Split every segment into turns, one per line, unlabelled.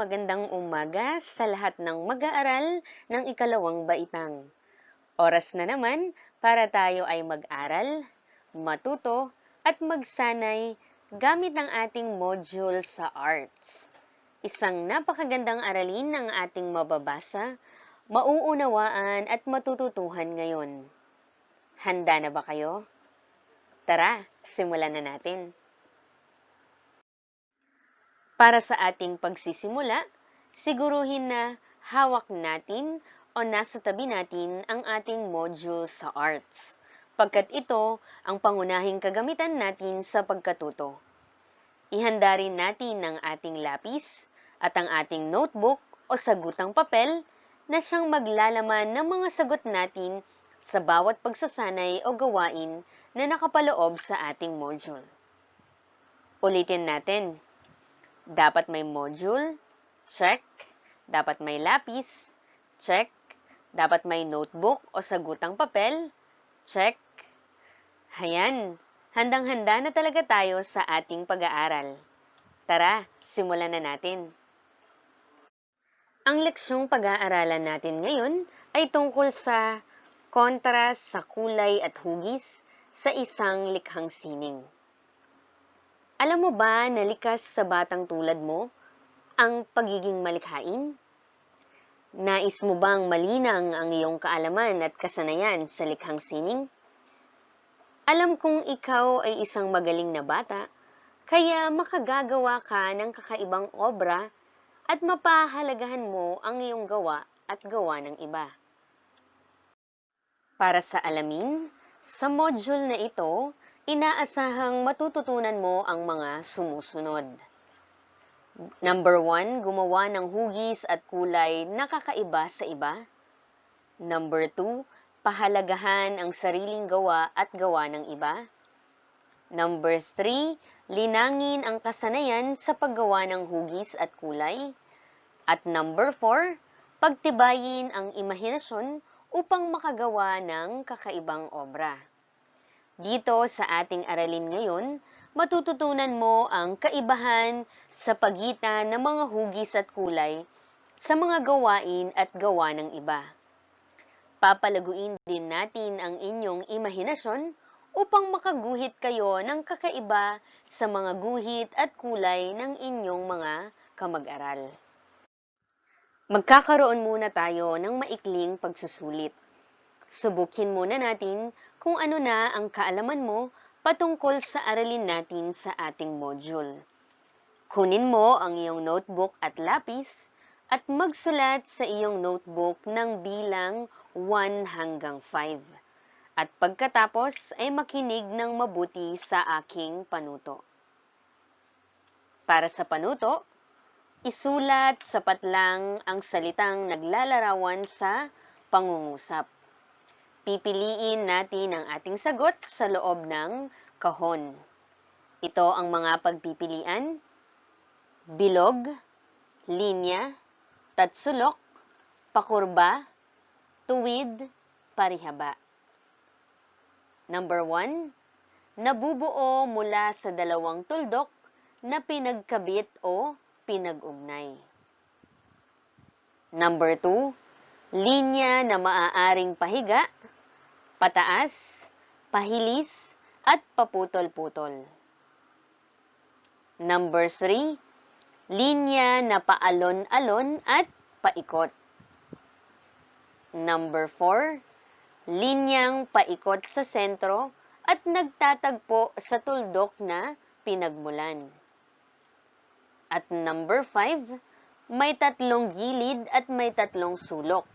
magandang umaga sa lahat ng mag-aaral ng ikalawang baitang. Oras na naman para tayo ay mag-aral, matuto, at magsanay gamit ang ating module sa arts. Isang napakagandang aralin ang ating mababasa, mauunawaan at matututuhan ngayon. Handa na ba kayo? Tara, simulan na natin. Para sa ating pagsisimula, siguruhin na hawak natin o nasa tabi natin ang ating module sa arts, pagkat ito ang pangunahing kagamitan natin sa pagkatuto. Ihanda rin natin ang ating lapis at ang ating notebook o sagutang papel na siyang maglalaman ng mga sagot natin sa bawat pagsasanay o gawain na nakapaloob sa ating module. Ulitin natin. Dapat may module, check. Dapat may lapis, check. Dapat may notebook o sagutang papel, check. Hayan, handang-handa na talaga tayo sa ating pag-aaral. Tara, simulan na natin. Ang leksyong pag-aaralan natin ngayon ay tungkol sa kontras sa kulay at hugis sa isang likhang sining. Alam mo ba na likas sa batang tulad mo ang pagiging malikhain? Nais mo bang malinang ang iyong kaalaman at kasanayan sa likhang sining? Alam kong ikaw ay isang magaling na bata, kaya makagagawa ka ng kakaibang obra at mapahalagahan mo ang iyong gawa at gawa ng iba. Para sa alamin, sa module na ito, inaasahang matututunan mo ang mga sumusunod. Number 1, gumawa ng hugis at kulay na kakaiba sa iba. Number 2, pahalagahan ang sariling gawa at gawa ng iba. Number 3, linangin ang kasanayan sa paggawa ng hugis at kulay. At number 4, pagtibayin ang imahinasyon upang makagawa ng kakaibang obra. Dito sa ating aralin ngayon, matututunan mo ang kaibahan sa pagitan ng mga hugis at kulay sa mga gawain at gawa ng iba. Papalaguin din natin ang inyong imahinasyon upang makaguhit kayo ng kakaiba sa mga guhit at kulay ng inyong mga kamag-aral. Magkakaroon muna tayo ng maikling pagsusulit. Subukin muna natin kung ano na ang kaalaman mo patungkol sa aralin natin sa ating module. Kunin mo ang iyong notebook at lapis at magsulat sa iyong notebook ng bilang 1 hanggang 5. At pagkatapos ay makinig ng mabuti sa aking panuto. Para sa panuto, isulat sapat lang ang salitang naglalarawan sa pangungusap. Pipiliin natin ang ating sagot sa loob ng kahon. Ito ang mga pagpipilian: bilog, linya, tatsulok, pakurba, tuwid, parihaba. Number 1, nabubuo mula sa dalawang tuldok na pinagkabit o pinag-ugnay. Number 2, linya na maaaring pahiga, pataas, pahilis, at paputol-putol. Number 3, linya na paalon-alon at paikot. Number 4, linyang paikot sa sentro at nagtatagpo sa tuldok na pinagmulan. At number 5, may tatlong gilid at may tatlong sulok.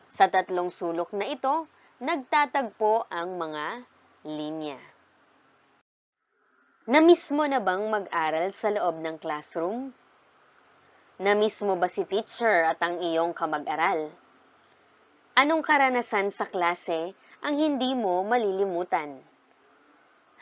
Sa tatlong sulok na ito, nagtatagpo ang mga linya. Namiss mo na bang mag-aral sa loob ng classroom? Namiss mo ba si teacher at ang iyong kamag-aral? Anong karanasan sa klase ang hindi mo malilimutan?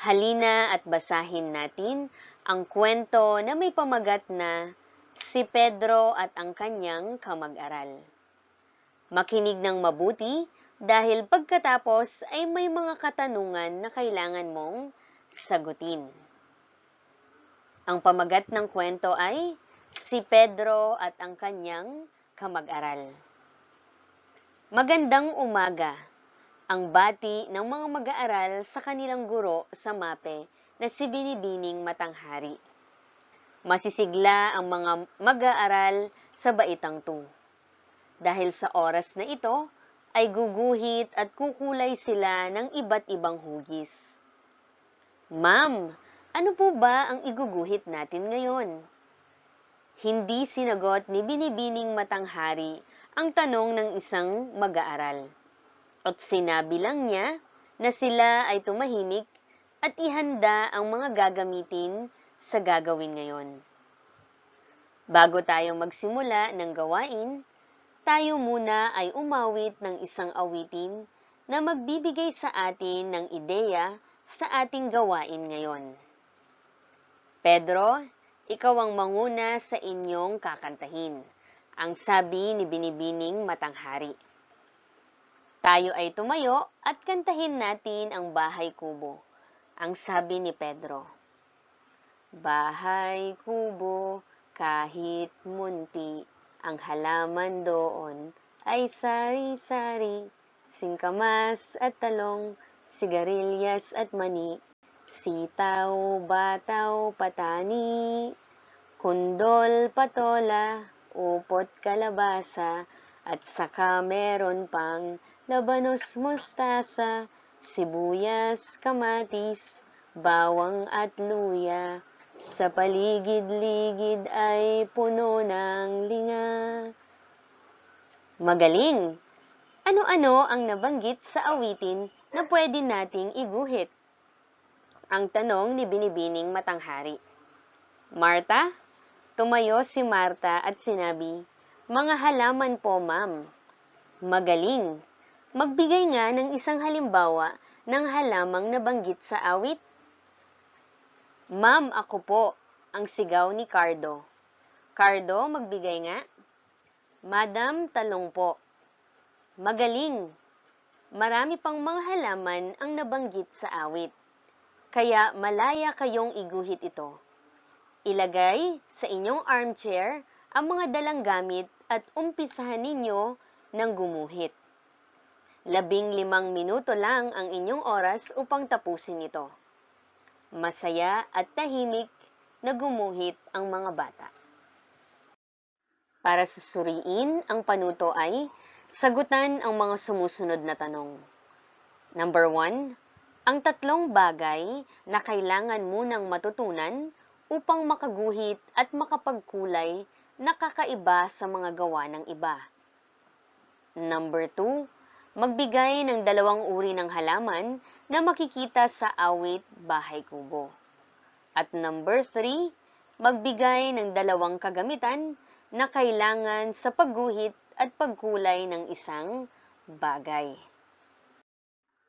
Halina at basahin natin ang kwento na may pamagat na Si Pedro at ang kanyang kamag-aral. Makinig ng mabuti dahil pagkatapos ay may mga katanungan na kailangan mong sagutin. Ang pamagat ng kwento ay si Pedro at ang kanyang kamag-aral. Magandang umaga, ang bati ng mga mag-aaral sa kanilang guro sa MAPE na si Binibining Matanghari. Masisigla ang mga mag-aaral sa Baitang 2. Dahil sa oras na ito, ay guguhit at kukulay sila ng iba't ibang hugis. Ma'am, ano po ba ang iguguhit natin ngayon? Hindi sinagot ni Binibining Matanghari ang tanong ng isang mag-aaral. At sinabi lang niya na sila ay tumahimik at ihanda ang mga gagamitin sa gagawin ngayon. Bago tayo magsimula ng gawain, tayo muna ay umawit ng isang awitin na magbibigay sa atin ng ideya sa ating gawain ngayon. Pedro, ikaw ang manguna sa inyong kakantahin, ang sabi ni Binibining Matanghari. Tayo ay tumayo at kantahin natin ang Bahay Kubo, ang sabi ni Pedro. Bahay kubo, kahit munti, ang halaman doon ay sari-sari, singkamas at talong, sigarilyas at mani, sitaw, bataw, patani, kundol, patola, upot, kalabasa, at saka meron pang labanos, mustasa, sibuyas, kamatis, bawang at luya. Sa paligid-ligid ay puno ng linga. Magaling! Ano-ano ang nabanggit sa awitin na pwede nating iguhit? Ang tanong ni Binibining Matanghari. Marta? Tumayo si Marta at sinabi, mga halaman po, ma'am. Magaling! Magbigay nga ng isang halimbawa ng halamang nabanggit sa awit. Ma'am, ako po, ang sigaw ni Cardo. Cardo, magbigay nga. Madam, talong po. Magaling! Marami pang mga halaman ang nabanggit sa awit. Kaya malaya kayong iguhit ito. Ilagay sa inyong armchair ang mga dalang gamit at umpisahan ninyo ng gumuhit. 15 minuto lang ang inyong oras upang tapusin ito. Masaya at tahimik na gumuhit ang mga bata. Para susuriin ang panuto ay sagutan ang mga sumusunod na tanong. Number 1, ang tatlong bagay na kailangan munang matutunan upang makaguhit at makapagkulay na kakaiba sa mga gawa ng iba. Number 2, magbigay ng 2 uri ng halaman na makikita sa awit Bahay Kubo. At number 3, magbigay ng 2 kagamitan na kailangan sa pagguhit at pagkulay ng isang bagay.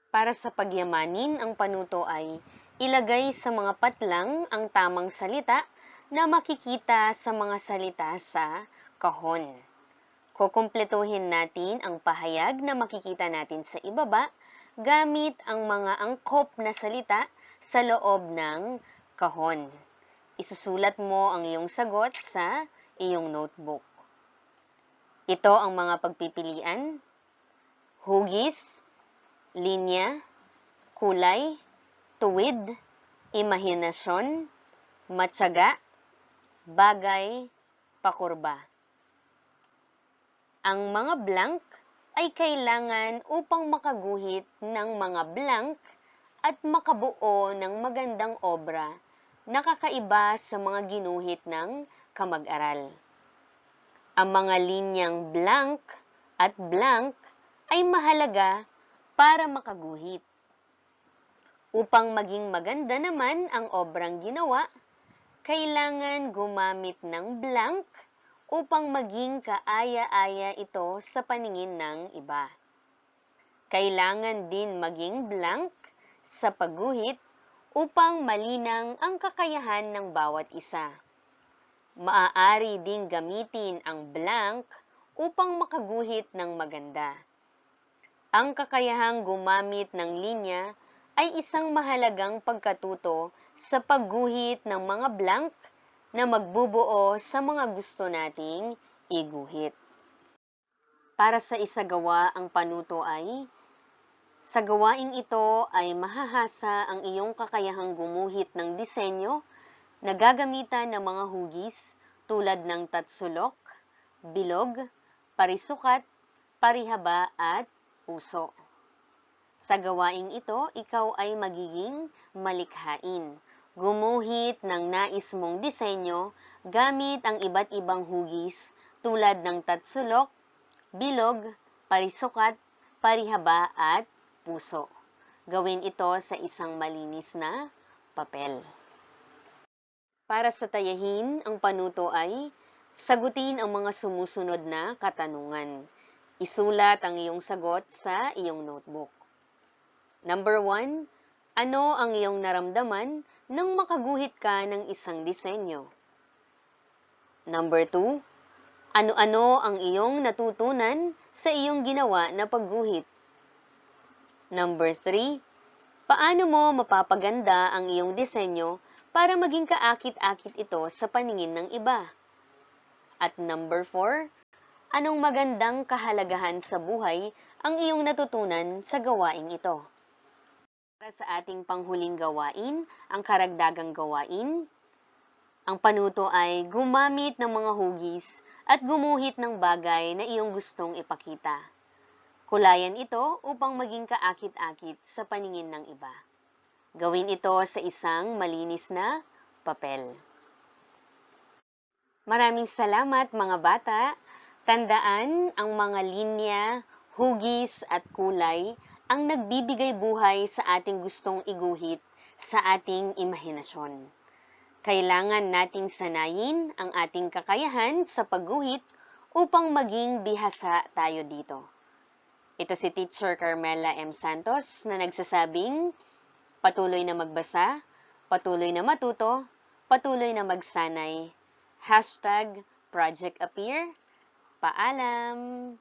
Para sa pagyamanin ang panuto ay ilagay sa mga patlang ang tamang salita na makikita sa mga salita sa kahon. Kukumpletuhin natin ang pahayag na makikita natin sa ibaba gamit ang mga angkop na salita sa loob ng kahon. Isusulat mo ang iyong sagot sa iyong notebook. Ito ang mga pagpipilian: hugis, linya, kulay, tuwid, imahinasyon, matyaga, bagay, pakurba. Ang mga blank ay kailangan upang makaguhit ng mga blank at makabuo ng magandang obra na kakaiba sa mga ginuhit ng kamag-aral. Ang mga linyang blank at blank ay mahalaga para makaguhit. Upang maging maganda naman ang obrang ginawa, kailangan gumamit ng blank upang maging kaaya-aya ito sa paningin ng iba. Kailangan din maging blank sa pagguhit upang malinang ang kakayahan ng bawat isa. Maaari ding gamitin ang blank upang makaguhit ng maganda. Ang kakayahang gumamit ng linya ay isang mahalagang pagkatuto sa pagguhit ng mga blank na magbubuo sa mga gusto nating iguhit. Para sa isagawa ang panuto ay, sa gawaing ito ay mahahasa ang iyong kakayahang gumuhit ng disenyo na gagamitan ng mga hugis tulad ng tatsulok, bilog, parisukat, parihaba at puso. Sa gawaing ito, ikaw ay magiging malikhain. Gumuhit ng nais mong disenyo gamit ang iba't ibang hugis tulad ng tatsulok, bilog, parisukat, parihaba at puso. Gawin ito sa isang malinis na papel. Para sa tayahin, ang panuto ay sagutin ang mga sumusunod na katanungan. Isulat ang iyong sagot sa iyong notebook. Number 1, ano ang iyong naramdaman nang makaguhit ka ng isang disenyo? Number 2, ano-ano ang iyong natutunan sa iyong ginawa na pagguhit? Number 3, paano mo mapapaganda ang iyong disenyo para maging kaakit-akit ito sa paningin ng iba? At number 4, anong magandang kahalagahan sa buhay ang iyong natutunan sa gawaing ito? Para sa ating panghuling gawain, ang karagdagang gawain, ang panuto ay gumamit ng mga hugis at gumuhit ng bagay na iyong gustong ipakita. Kulayan ito upang maging kaakit-akit sa paningin ng iba. Gawin ito sa isang malinis na papel. Maraming salamat mga bata. Tandaan, ang mga linya, hugis at kulay ang nagbibigay buhay sa ating gustong iguhit sa ating imahinasyon. Kailangan nating sanayin ang ating kakayahan sa pagguhit upang maging bihasa tayo dito. Ito si Teacher Carmela M. Santos na nagsasabing, patuloy na magbasa, patuloy na matuto, patuloy na magsanay. #ProjectAppear. Paalam!